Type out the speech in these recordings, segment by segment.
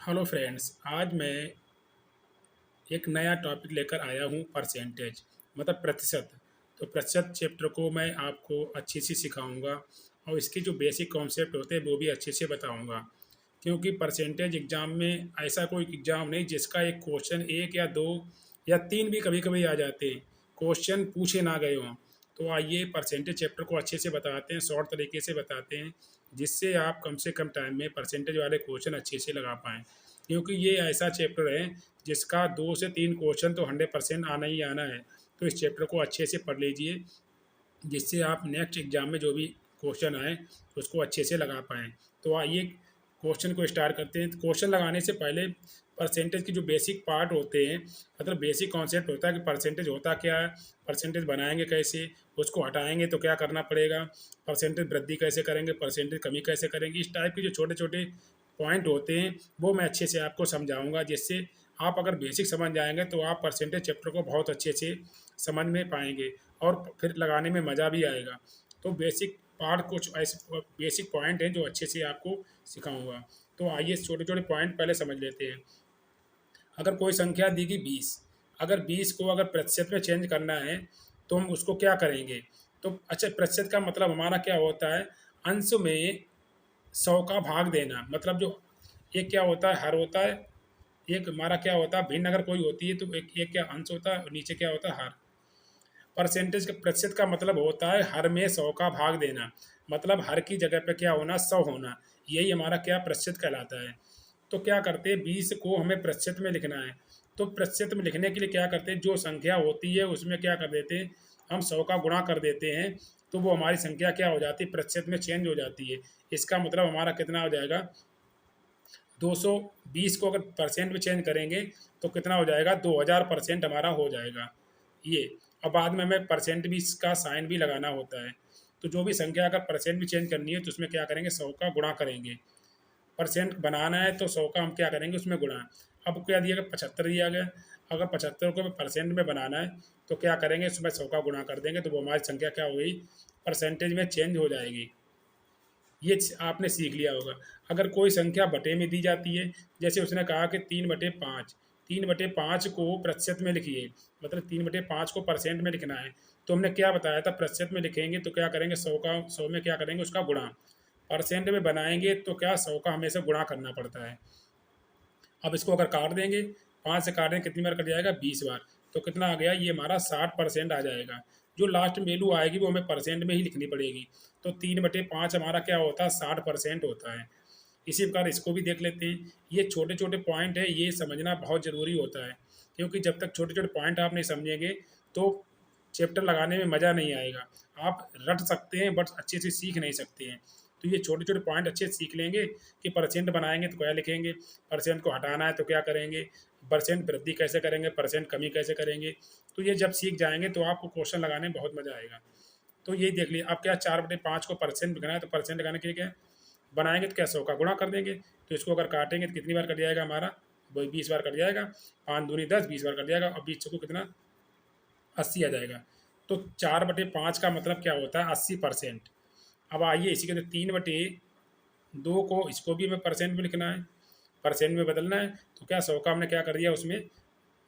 Hello friends, आज मैं एक नया टॉपिक लेकर आया हूँ परसेंटेज मतलब प्रतिशत। तो प्रतिशत चैप्टर को मैं आपको अच्छे से सिखाऊंगा और इसके जो बेसिक कॉन्सेप्ट होते हैं वो भी अच्छे से बताऊंगा। क्योंकि परसेंटेज एग्ज़ाम में ऐसा कोई एग्ज़ाम नहीं जिसका एक क्वेश्चन एक या दो या तीन भी कभी कभी आ जाते हैं, क्वेश्चन पूछे ना गए हों। तो आइए परसेंटेज चैप्टर को अच्छे से बताते हैं, शॉर्ट तरीके से बताते हैं, जिससे आप कम से कम टाइम में परसेंटेज वाले क्वेश्चन अच्छे से लगा पाएँ। क्योंकि ये ऐसा चैप्टर है जिसका 2 से 3 क्वेश्चन तो 100% आना ही आना है। तो इस चैप्टर को अच्छे से पढ़ लीजिए, जिससे आप नेक्स्ट एग्जाम में जो भी क्वेश्चन आए उसको अच्छे से लगा पाएँ। तो आइए क्वेश्चन को स्टार्ट करते हैं। क्वेश्चन लगाने से पहले परसेंटेज के जो बेसिक पार्ट होते हैं, मतलब बेसिक कॉन्सेप्ट होता है कि परसेंटेज होता क्या है, परसेंटेज बनाएंगे कैसे, उसको हटाएंगे तो क्या करना पड़ेगा, परसेंटेज वृद्धि कैसे करेंगे, परसेंटेज कमी कैसे करेंगे, इस टाइप के जो छोटे छोटे पॉइंट होते हैं वो मैं अच्छे से आपको समझाऊंगा। जिससे आप अगर बेसिक समझ जाएंगे तो आप परसेंटेज चैप्टर को बहुत अच्छे से समझ में पाएंगे और फिर लगाने में मज़ा भी आएगा। तो बेसिक पार्ट कुछ ऐसे बेसिक पॉइंट हैं जो अच्छे से आपको सिखाऊंगा। तो आइए छोटे छोटे पॉइंट पहले समझ लेते हैं। अगर कोई संख्या दी गई 20, अगर 20 को अगर प्रतिशत में चेंज करना है तो हम उसको क्या करेंगे। तो अच्छा, प्रतिशत का मतलब हमारा क्या होता है, अंश में 100 का भाग देना। मतलब जो एक क्या होता है, हर होता है, एक हमारा क्या होता है भिन्न, अगर कोई होती है तो एक एक क्या अंश होता है और नीचे क्या होता है हर। परसेंटेज का प्रतिशत का मतलब होता है हर में 100 का भाग देना। मतलब हर की जगह पे क्या होना, 100 होना। यही हमारा क्या प्रतिशत कहलाता है। तो क्या करते हैं, 20 को हमें प्रतिशत में लिखना है। तो प्रतिशत में लिखने के लिए क्या करते हैं, जो संख्या होती है उसमें क्या कर देते हैं, हम 100 का गुणा कर देते हैं। तो वो हमारी संख्या क्या हो जाती है, प्रतिशत में चेंज हो जाती है। इसका मतलब हमारा कितना हो जाएगा, 220 को अगर परसेंट में चेंज करेंगे तो कितना हो जाएगा, 2000% हमारा हो जाएगा ये। और बाद में हमें परसेंट भी इसका साइन भी लगाना होता है। तो जो भी संख्या अगर परसेंट भी चेंज करनी है तो उसमें क्या करेंगे, 100 का गुणा करेंगे। परसेंट बनाना है तो 100 का हम क्या करेंगे उसमें गुणा। अब क्या दिया गया, 75 दिया गया। अगर 75 को परसेंट में बनाना है तो क्या करेंगे, उसमें 100 का गुणा कर देंगे तो वो हमारी संख्या क्या हो गई, परसेंटेज में चेंज हो जाएगी। ये आपने सीख लिया होगा। अगर कोई संख्या बटे में दी जाती है, जैसे उसने कहा कि 3/5, 3/5 को प्रतिशत में लिखिए, मतलब 3/5 को परसेंट में लिखना है। तो हमने क्या बताया था, प्रतिशत में लिखेंगे तो क्या करेंगे, 100 में क्या करेंगे उसका गुणा। परसेंट में बनाएंगे तो क्या 100 का हमेशा गुणा करना पड़ता है। अब इसको अगर काट देंगे, 5 से काटें कितनी बार कट जाएगा, 20 बार। तो कितना आ गया, ये हमारा 60% आ जाएगा। जो लास्ट में वैल्यू आएगी वो हमें परसेंट में ही लिखनी पड़ेगी। तो 3/5 हमारा क्या होता है, 60% होता है। इसी प्रकार इसको भी देख लेते हैं। ये छोटे छोटे पॉइंट है, ये समझना बहुत ज़रूरी होता है। क्योंकि जब तक छोटे छोटे पॉइंट आप नहीं समझेंगे तो चैप्टर लगाने में मज़ा नहीं आएगा। आप रट सकते हैं बट अच्छे से सीख नहीं सकते हैं। तो ये छोटे छोटे पॉइंट अच्छे से सीख लेंगे कि परसेंट बनाएंगे तो क्या लिखेंगे, परसेंट को हटाना है तो क्या करेंगे, परसेंट वृद्धि कैसे करेंगे, परसेंट कमी कैसे करेंगे। तो ये जब सीख जाएंगे तो आपको क्वेश्चन लगाने में बहुत मज़ा आएगा। तो यही देख लीजिए, आप क्या 4/5 को परसेंट लिखना है तो परसेंट लगाने के लिए क्या बनाएंगे, तो क्या 100 का गुणा कर देंगे। तो इसको अगर काटेंगे तो कितनी बार कट जाएगा हमारा, वही 20 बार कट जाएगा। 5 दूनी 10, 20 बार कट जाएगा और 20 को कितना, 80 आ जाएगा। तो 4/5 का मतलब क्या होता है, 80%। अब आइए इसी के अंदर 3/2 को, इसको भी हमें परसेंट में लिखना है, परसेंट में बदलना है। तो क्या 100 का हमने क्या कर दिया, उसमें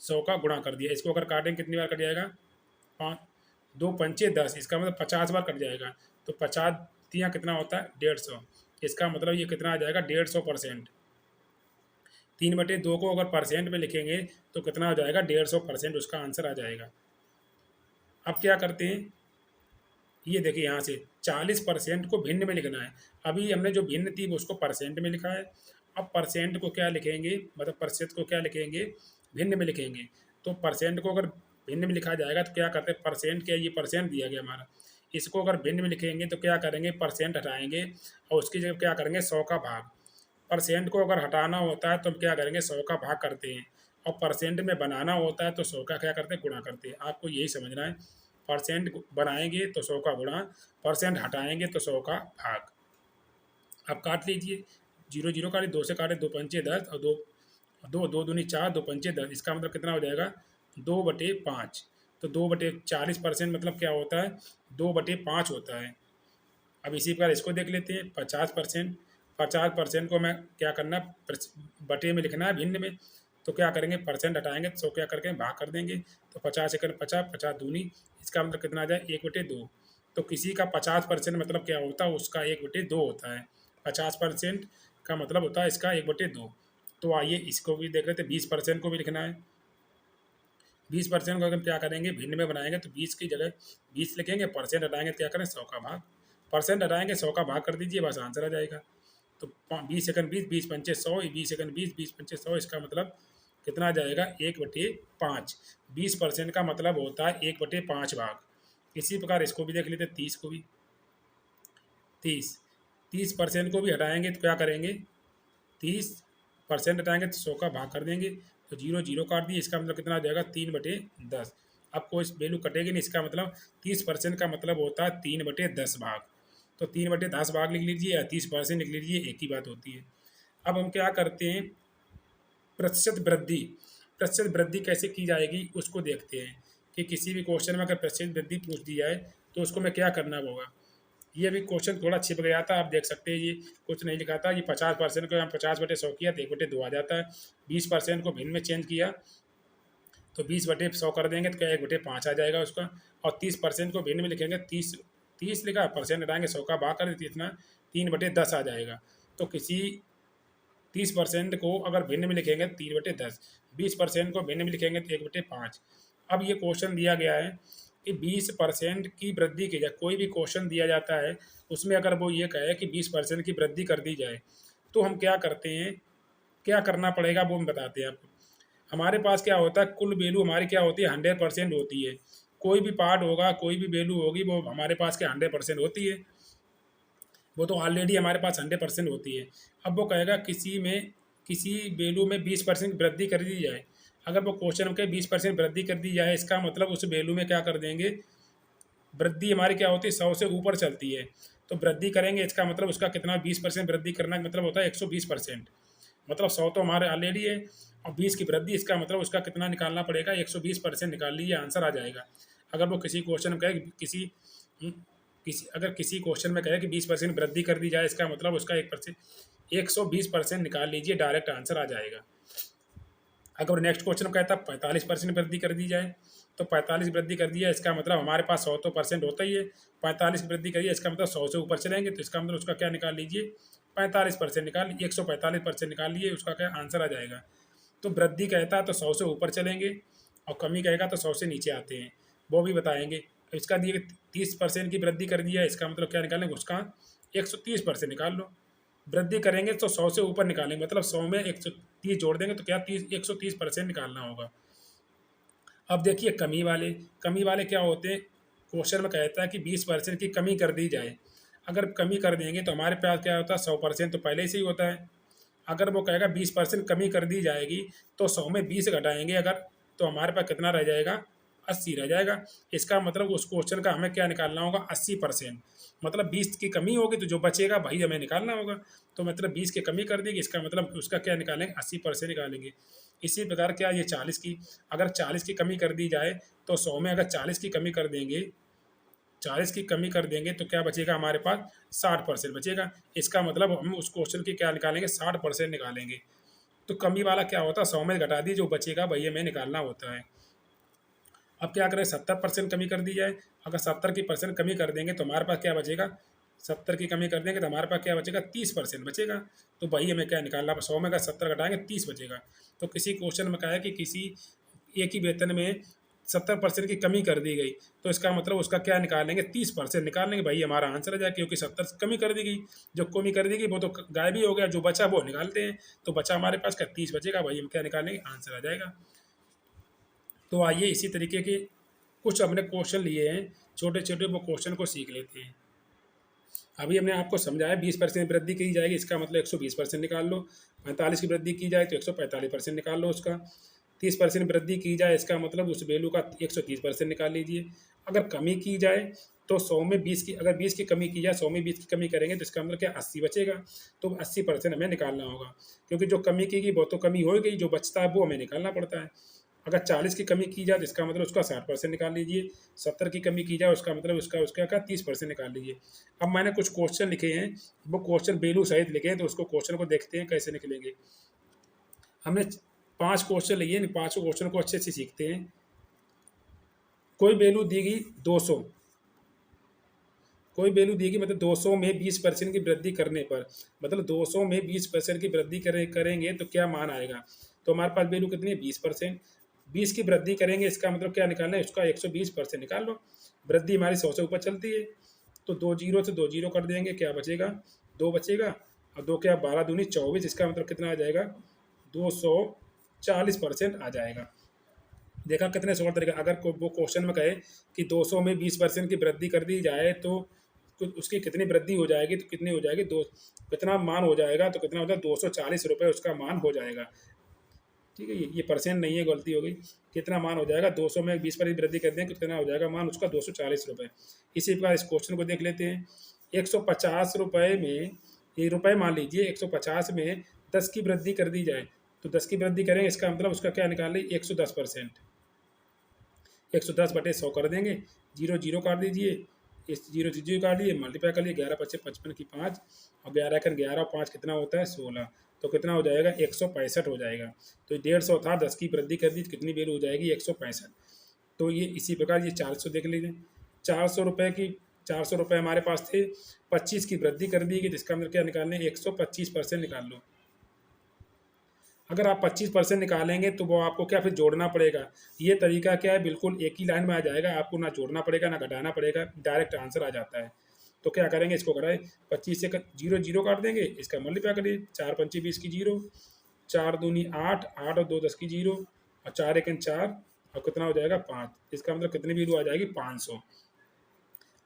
100 का गुणा कर दिया। इसको अगर काटेंगे कितनी बार कट जाएगा, 5 2 पंचे 10, इसका मतलब 50 बार कट जाएगा। तो 50 कितना होता है, 150। इसका मतलब ये कितना आ जाएगा, 150%। 3/2 को अगर परसेंट में लिखेंगे तो कितना हो जाएगा, 150% उसका आंसर आ जाएगा। अब क्या करते हैं, ये देखिए यहाँ से 40% को भिन्न में लिखना है। अभी हमने जो भिन्न थी वो उसको परसेंट में लिखा है। अब परसेंट को क्या लिखेंगे, मतलब प्रतिशत को क्या लिखेंगे, भिन्न में लिखेंगे। तो परसेंट को अगर भिन्न में लिखा जाएगा तो क्या करते हैं, परसेंट क्या, ये परसेंट दिया गया हमारा, इसको अगर भिन्न में लिखेंगे तो क्या करेंगे, परसेंट हटाएंगे और उसकी जगह क्या करेंगे, 100 का भाग। परसेंट को अगर हटाना होता है तो हम क्या करेंगे, 100 का भाग करते हैं। और परसेंट में बनाना होता है तो 100 का क्या करते हैं, गुणा करते हैं। आपको यही समझना है, परसेंट बनाएंगे तो 100 का गुणा, परसेंट हटाएंगे तो 100 का भाग। अब काट लीजिए, 0 0 काटे, 2 से काटे 2 पंचे 10 और 2, 2 2 दूनी 4, 2 पंचे 10, इसका मतलब कितना हो जाएगा, 2/5। तो 2/40% मतलब क्या होता है, 2/5 होता है। अब इसी प्रकार इसको देख लेते हैं, 50%। 50% को मैं क्या करना है, बटे में लिखना है भिन्न में। तो क्या करेंगे, परसेंट हटाएंगे तो क्या करके भाग कर देंगे। तो 50 एकड़ 50, 50 दूनी, इसका मतलब कितना आ जाए 1/2। तो किसी का 50% मतलब क्या होता है, उसका 1/2 होता है। 50% का मतलब होता है इसका 1/2। तो आइए इसको भी देख लेते हैं, 20% को भी लिखना है। 20% को अगर क्या करेंगे भिन्न में बनाएंगे तो 20 की जगह 20 लिखेंगे, परसेंट हटाएंगे तो क्या करें 100 का भाग, परसेंट हटाएंगे 100 का भाग कर दीजिए, बस आंसर आ जाएगा। तो 20 सेकंड 20, 20 पंचे 100, 20 सेकंड 20, 20 पंचे 100, इसका मतलब कितना आ जाएगा 1/5। 20% का मतलब होता है 1/5 भाग। इसी प्रकार इसको भी देख लेते हैं, 30 को भी। 30% को भी हटाएंगे तो क्या करेंगे, 30% हटाएंगे तो 100 का भाग कर देंगे। तो जीरो जीरो काट दिए, इसका मतलब कितना आ जाएगा 3/10। अब कोई वैल्यू कटेगी नहीं, इसका मतलब 30% का मतलब होता है 3/10 भाग। तो 3/10 भाग लिख लीजिए या 30% लिख लीजिए, एक ही बात होती है। अब हम क्या करते हैं, प्रतिशत वृद्धि। प्रतिशत वृद्धि कैसे की जाएगी उसको देखते हैं कि किसी भी क्वेश्चन में अगर प्रतिशत वृद्धि पूछ दी जाए तो उसको मैं क्या करना होगा। ये भी क्वेश्चन थोड़ा छिप गया था, आप देख सकते हैं, ये कुछ नहीं लिखा था। ये 50% को यहाँ 50/100 किया तो 1/2 आ जाता है। 20% को भिन्न में चेंज किया तो 20/100 कर देंगे तो क्या 1/5 आ जाएगा उसका। और 30% को भिन्न में लिखेंगे, 30 30 लिखा, परसेंट हटाएंगे 100 का भाग कर देते, इतना 3/10 आ जाएगा। तो किसी 30% को अगर भिन्न में लिखेंगे 3/10, 20% को भिन्न में लिखेंगे तो 1/5। अब ये क्वेश्चन दिया गया है कि 20% की वृद्धि की जाए। कोई भी क्वेश्चन दिया जाता है उसमें अगर वो ये कहे कि 20% की वृद्धि कर दी जाए तो हम क्या करते हैं, क्या करना पड़ेगा वो हम बताते हैं आपको। हमारे पास क्या होता है, कुल वैल्यू हमारी क्या होती है 100% होती है। कोई भी पार्ट होगा, कोई भी वैल्यू होगी, वो हमारे पास क्या 100% होती है, वो तो ऑलरेडी हमारे पास 100% होती है। अब वो कहेगा किसी वैल्यू में 20% वृद्धि कर दी जाए। अगर वो क्वेश्चन के 20% वृद्धि कर दी जाए, इसका मतलब उस वैल्यू में क्या कर देंगे, वृद्धि हमारी क्या होती है 100 से ऊपर चलती है। तो वृद्धि करेंगे, इसका मतलब उसका कितना 20% वृद्धि करना का मतलब होता है 120%। मतलब 100 तो हमारे ऑलरेडी है और 20 की वृद्धि, इसका मतलब उसका कितना निकालना पड़ेगा 120% निकाल लीजिए, आंसर आ जाएगा। अगर वो किसी क्वेश्चन में कहे किसी क्वेश्चन में कहे कि 20% वृद्धि कर दी जाए, इसका मतलब उसका 120% निकाल लीजिए, डायरेक्ट आंसर आ जाएगा। अगर नेक्स्ट क्वेश्चन कहता है 45% वृद्धि कर दी जाए, तो 45 वृद्धि कर दी जाए, इसका मतलब हमारे पास 100 तो परसेंट होता ही है। 45 की वृद्धि करिए, इसका मतलब 100 से ऊपर चलेंगे तो इसका मतलब उसका क्या निकाल लीजिए 45% निकाल, 145% निकाल लीजिए, उसका क्या आंसर आ जाएगा। तो वृद्धि कहता है तो 100 से ऊपर चलेंगे और कमी कहेगा तो 100 से नीचे आते हैं, वो भी बताएंगे। इसका दिए 30% की वृद्धि कर दिया, इसका मतलब क्या निकालेंगे, उसका 130% निकाल लो। वृद्धि करेंगे तो 100 से ऊपर निकालेंगे, मतलब 100 में 130 जोड़ देंगे तो क्या 130% निकालना होगा। अब देखिए कमी वाले क्या होते हैं, क्वेश्चन में कहता है कि 20% की कमी कर दी जाए। अगर कमी कर देंगे तो हमारे पास क्या होता है 100% तो पहले से ही होता है। अगर वो कहेगा 20% कमी कर दी जाएगी तो 100 में 20 घटाएंगे अगर, तो हमारे पास कितना रह जाएगा 80 रह जाएगा। इसका मतलब उस क्वेश्चन का हमें क्या निकालना होगा 80%। मतलब 20 की कमी होगी तो जो बचेगा वही हमें निकालना होगा। तो मतलब 20 की कमी कर देगी, इसका मतलब उसका क्या निकालेंगे 80% निकालेंगे। इसी प्रकार क्या ये 40 की, अगर 40 की कमी कर दी जाए तो 100 में अगर 40 की कमी कर देंगे, 40 की कमी कर देंगे तो क्या बचेगा हमारे पास 60% बचेगा। इसका मतलब हम उस क्वेश्चन की क्या निकालेंगे 60% निकालेंगे। तो कमी वाला क्या होता है 100 में घटा दी, जो बचेगा वही हमें निकालना होता है। अब क्या करें 70% कमी कर दी जाए, अगर 70 की परसेंट कमी कर देंगे तो हमारे पास क्या बचेगा, 70 की कमी कर देंगे तो हमारे पास क्या बचेगा 30% बचेगा। तो वही हमें क्या निकालना, 100 में का 70 घटाएंगे 30 बचेगा। तो किसी क्वेश्चन में कहा है कि किसी एक ही वेतन में 70% की कमी कर दी गई, तो इसका मतलब उसका क्या निकालेंगे 30% निकालेंगे, भाई हमारा आंसर आ जाए, क्योंकि 70 से कमी कर दी गई, जो कमी कर दी गई वो तो गायब ही हो गया, जो बचा वो निकालते हैं। तो बचा हमारे पास क्या 30 बचेगा, भाई हम क्या निकालेंगे आंसर आ जाएगा। तो आइए इसी तरीके के कुछ हमने क्वेश्चन लिए हैं, छोटे छोटे वो क्वेश्चन को सीख लेते हैं। अभी हमने आपको समझाया 20% वृद्धि की जाएगी, इसका मतलब 120% निकाल लो। 45 की वृद्धि की जाए तो 145% निकाल लो उसका। 30% वृद्धि की जाए, इसका मतलब उस वैल्यू का 130% निकाल लीजिए। अगर कमी की जाए तो 100 में 20 की, अगर 20 की कमी की जाए 100 में 20 की कमी करेंगे तो इसका मतलब क्या 80 बचेगा। तो 80% हमें निकालना होगा, क्योंकि जो कमी की गई वो तो कमी हो गई, जो बचता है वो हमें निकालना पड़ता है। अगर 40 की कमी की जाए तो इसका मतलब उसका 60% निकाल लीजिए, 70 की कमी की जाए उसका मतलब उसका उसका क्या 30% निकाल लीजिए। अब मैंने कुछ क्वेश्चन लिखे हैं, वो क्वेश्चन वैल्यू सहित लिखे हैं, तो उसको क्वेश्चन को देखते हैं कैसे निकलेंगे। हमने 5 क्वेश्चन लिए, इन पाँचों क्वेश्चन को अच्छे से सीखते हैं। कोई वैल्यू दी गई 200, कोई वैल्यू दी गई मतलब 200 में 20% की वृद्धि करने पर, मतलब 200 में 20% की वृद्धि करेंगे तो क्या मान आएगा। तो हमारे पास वैल्यू कितनी है 20%, 20 की वृद्धि करेंगे इसका मतलब क्या निकालना है, उसका 120% निकाल लो। वृद्धि हमारी 100 से ऊपर चलती है, तो 2 जीरो से 2 जीरो कर देंगे, क्या बचेगा 2 बचेगा, और 2 क्या 12 दूनी 24, इसका मतलब कितना आ जाएगा 240% आ जाएगा। देखा कितने सरल तरीका। अगर वो क्वेश्चन में कहे कि 200 में 20% की वृद्धि कर दी जाए तो उसकी कितनी वृद्धि हो जाएगी, तो कितनी हो जाएगी दो, कितना मान हो जाएगा, तो कितना होता है 240 रुपये उसका मान हो जाएगा। ठीक है, ये परसेंट नहीं है, गलती हो गई। कितना मान हो जाएगा 200 में 20% वृद्धि कर दें तो कितना हो जाएगा मान उसका 240 रुपये। इसी प्रकार इस क्वेश्चन को देख लेते हैं। 150 रुपये में, ये रुपये मान लीजिए, 150 में 10 की वृद्धि कर दी जाए, तो 10 की वृद्धि करेंगे इसका मतलब उसका क्या निकाल लें 110%। 110/100 कर देंगे, जीरो जीरो काट दीजिए, इस जीरो से जीरो काट दिए, मल्टीप्लाई कर लिए, 11×5 = 55 की 5, और 11 और 5 कितना होता है 16, तो कितना हो जाएगा 165 हो जाएगा। तो 150 था, 10 की वृद्धि कर दी तो कितनी वैल्यू हो जाएगी 165। तो ये इसी प्रकार ये 400 देख लीजिए, 400 रुपये की, 400 रुपये हमारे पास थे, 25 की वृद्धि कर दी गई, तो इसका मतलब क्या निकालने 125% निकाल लो। अगर आप 25% निकालेंगे तो वो आपको क्या फिर जोड़ना पड़ेगा। ये तरीका क्या है, बिल्कुल एक ही लाइन में आ जाएगा, आपको ना जोड़ना पड़ेगा ना घटाना पड़ेगा, डायरेक्ट आंसर आ जाता है। तो क्या करेंगे, इसको कराए 25 से जीरो जीरो काट देंगे, इसका मल्टीप्लाई करिए, 4×5 = 20 की जीरो, 4 दूनी 8, 8 और 2 10 की जीरो, और 4 1 4, और कितना हो जाएगा 5, इसका मतलब कितनी वैल्यू आ जाएगी 500।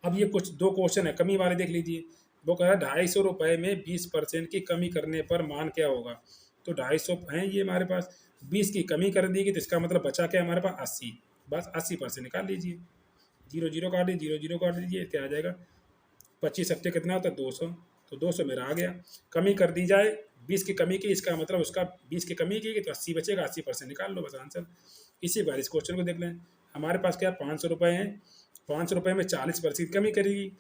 अब ये कुछ दो क्वेश्चन है कमी वाले, देख लीजिए। वो कह रहा है 250 रुपये में 20% की कमी करने पर मान क्या होगा। तो 250 हैं ये हमारे पास, 20 की कमी कर दी गई, तो इसका मतलब बचा क्या हमारे पास 80, बस 80% निकाल लीजिए। जीरो जीरो काट दीजिए, जीरो जीरो काट दीजिए, क्या आ जाएगा 25 हफ्ते कितना होता है 200, तो 200 मेरा आ गया। कमी कर दी जाए, 20 की कमी की, इसका मतलब उसका 20 की कमी की तो 80 बचेगा, 80% निकाल लो, बस आंसर। इसी बार इस क्वेश्चन को देख लें। हमारे पास क्या 500 रुपये हैं, 500 रुपये में 40% कमी करेगी,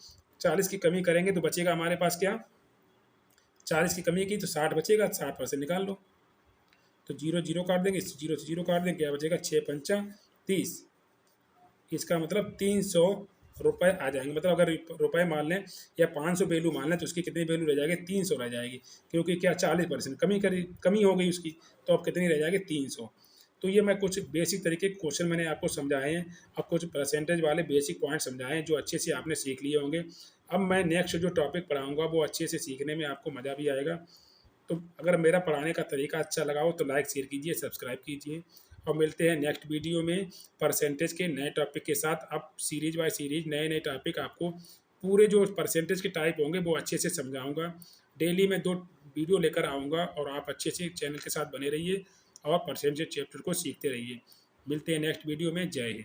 40 की कमी करेंगे तो बचेगा हमारे पास क्या, 40 की कमी की तो 60 बचेगा, 60% निकाल लो। तो जीरो जीरो काट देंगे, जीरो से जीरो काट देंगे, क्या बचेगा 6×5 = 30, इसका मतलब 300 रुपये आ जाएंगे। मतलब अगर रुपये मान लें या 500 वैल्यू मान लें तो उसकी कितनी वैल्यू रह जाएगी 300 रह जाएगी, क्योंकि क्या 40% कमी हो गई उसकी, तो अब कितनी रह जाएगी 300। तो ये मैं कुछ बेसिक तरीके के क्वेश्चन मैंने आपको समझाए हैं, अब कुछ परसेंटेज वाले बेसिक पॉइंट समझाए हैं जो अच्छे से आपने सीख लिए होंगे। अब मैं नेक्स्ट जो टॉपिक पढ़ाऊँगा वो अच्छे से सीखने में आपको मज़ा भी आएगा। तो अगर मेरा पढ़ाने का तरीका अच्छा लगा हो तो लाइक शेयर कीजिए, सब्सक्राइब कीजिए, और मिलते हैं नेक्स्ट वीडियो में परसेंटेज के नए टॉपिक के साथ। अब सीरीज बाय सीरीज नए नए टॉपिक आपको पूरे जो परसेंटेज के टाइप होंगे वो अच्छे से समझाऊंगा। डेली मैं 2 वीडियो लेकर आऊँगा, और आप अच्छे से चैनल के साथ बने रहिए और परसेंटेज चैप्टर को सीखते रहिए। मिलते हैं नेक्स्ट वीडियो में। जय हिंद।